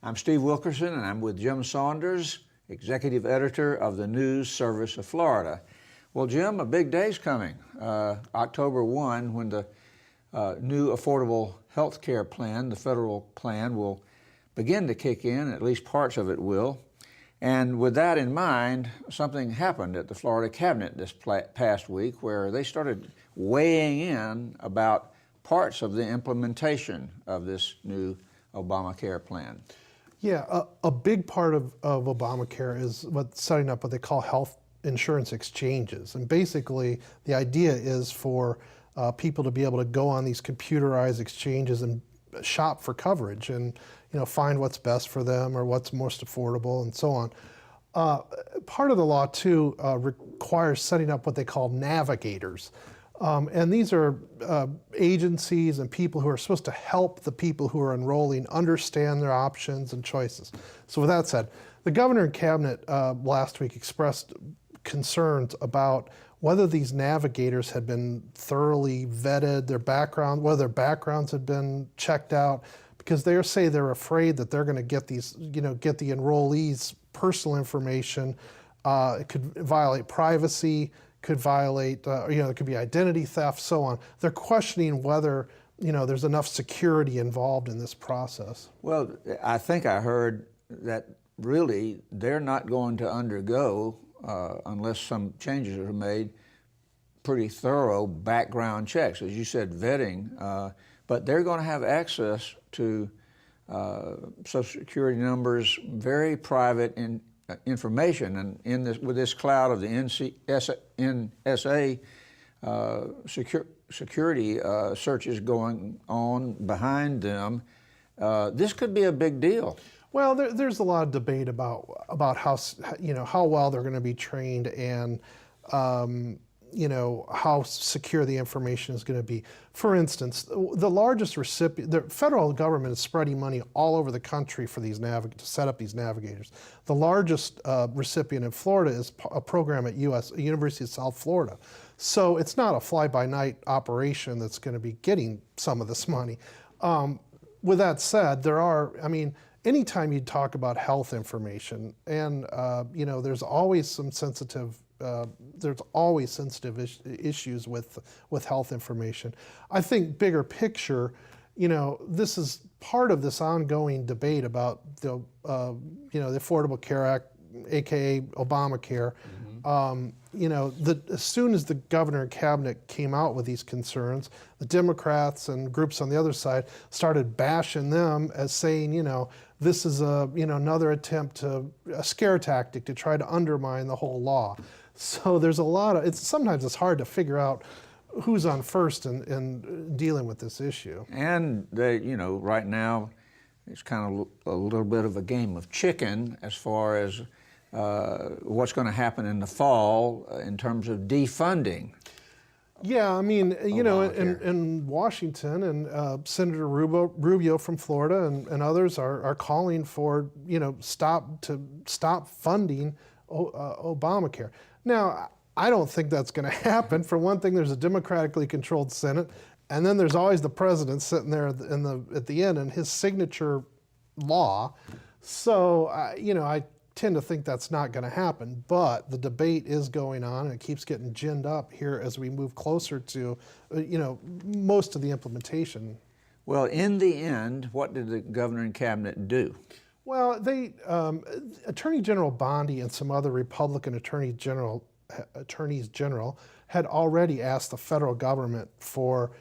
I'm Steve Wilkerson, and I'm with Jim Saunders, Executive Editor of the News Service of Florida. Well, Jim, a big day's coming. October 1, when the new Affordable Health Care Plan, the federal plan, will begin to kick in, at least parts of it will. And with that in mind, something happened at the Florida Cabinet this past week where they started weighing in about parts of the implementation of this new Obamacare plan. Yeah, a big part of Obamacare is setting up what they call health insurance exchanges. And basically, the idea is for people to be able to go on these computerized exchanges and shop for coverage and find what's best for them or what's most affordable and so on. Part of the law, too, requires setting up what they call navigators. And these are agencies and people who are supposed to help the people who are enrolling understand their options and choices. So with that said, the governor and cabinet last week expressed concerns about whether these navigators had been thoroughly vetted, whether their backgrounds had been checked out, because they say they're afraid that they're going to get these, get the enrollees' personal information. It could violate privacy, could violate, there could be identity theft, so on. They're questioning whether, there's enough security involved in this process. Well, I think I heard that really they're not going to undergo, unless some changes are made, pretty thorough background checks, as you said, vetting, but they're going to have access to Social Security numbers, very private information, and with this cloud of the NSA security searches going on behind them, this could be a big deal. Well, there's a lot of debate about how well they're going to be trained and how secure the information is going to be. For instance, the largest recipient, the federal government is spreading money all over the country for these to set up these navigators. The largest recipient in Florida is a program at University of South Florida. So it's not a fly-by-night operation that's going to be getting some of this money. With that said, anytime you talk about health information, and there's always some sensitive issues with health information. I think bigger picture, this is part of this ongoing debate about the Affordable Care Act, aka Obamacare. As soon as the governor and cabinet came out with these concerns, the Democrats and groups on the other side started bashing them as saying, this is another attempt a scare tactic to try to undermine the whole law. So there's sometimes it's hard to figure out who's on first in dealing with this issue. And right now it's kind of a little bit of a game of chicken as far as what's going to happen in the fall in terms of defunding. Yeah, in Washington, and Senator Rubio from Florida and others are calling for stop funding Obamacare. Now, I don't think that's going to happen. For one thing, there's a democratically controlled Senate, and then there's always the president sitting there at the end and his signature law. So, I tend to think that's not going to happen. But the debate is going on, and it keeps getting ginned up here as we move closer to, most of the implementation. Well, in the end, what did the governor and cabinet do? Well, Attorney General Bondi and some other Republican attorneys general had already asked the federal government for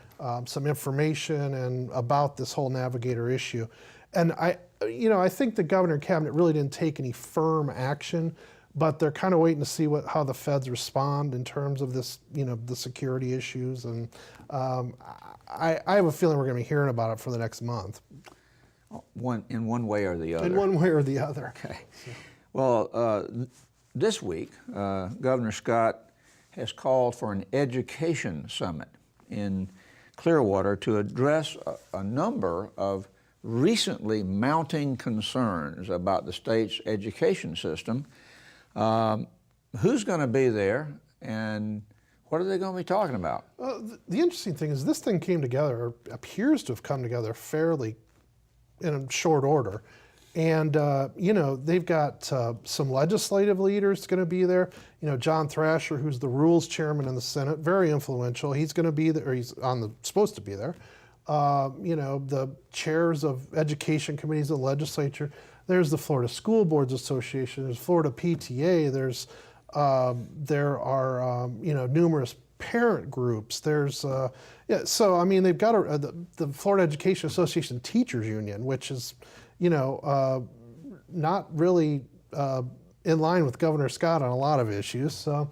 some information and about this whole navigator issue. And I think the governor and cabinet really didn't take any firm action, but they're kind of waiting to see how the feds respond in terms of this, the security issues. And I have a feeling we're going to be hearing about it for the next month. In one way or the other. In one way or the other. Okay. Well, this week, Governor Scott has called for an education summit in Clearwater to address a number of recently mounting concerns about the state's education system. Who's going to be there, and what are they going to be talking about? The interesting thing is this thing came together, or appears to have come together fairly in a short order. And, they've got some legislative leaders going to be there. John Thrasher, who's the rules chairman in the Senate, very influential. He's going to be there, or he's supposed to be there. The chairs of education committees in the legislature. There's the Florida School Boards Association. There's Florida PTA. There are numerous parent groups. There's so I mean they've got the Florida Education Association Teachers Union, which is not really in line with Governor Scott on a lot of issues. So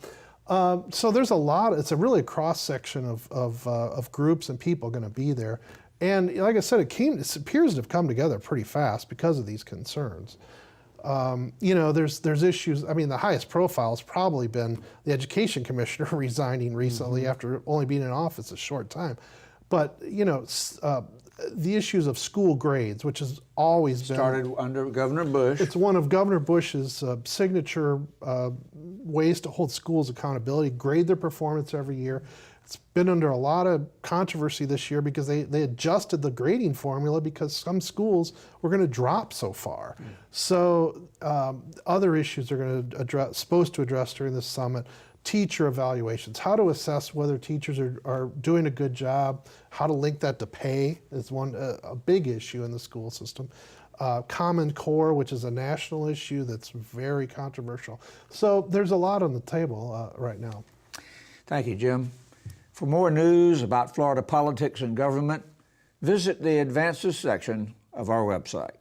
there's a lot. It's a really cross section of groups and people going to be there. And like I said, it appears to have come together pretty fast because of these concerns. There's issues. I mean, the highest profile has probably been the education commissioner resigning recently after only being in office a short time. But the issues of school grades, which has always started under Governor Bush. It's one of Governor Bush's signature ways to hold schools accountability, grade their performance every year. It's been under a lot of controversy this year because they adjusted the grading formula because some schools were going to drop so far. So other issues are going to supposed to address during this summit. Teacher evaluations, how to assess whether teachers are doing a good job, how to link that to pay is a big issue in the school system. Common Core, which is a national issue that's very controversial. So there's a lot on the table right now. Thank you, Jim. For more news about Florida politics and government, visit the Advances section of our website.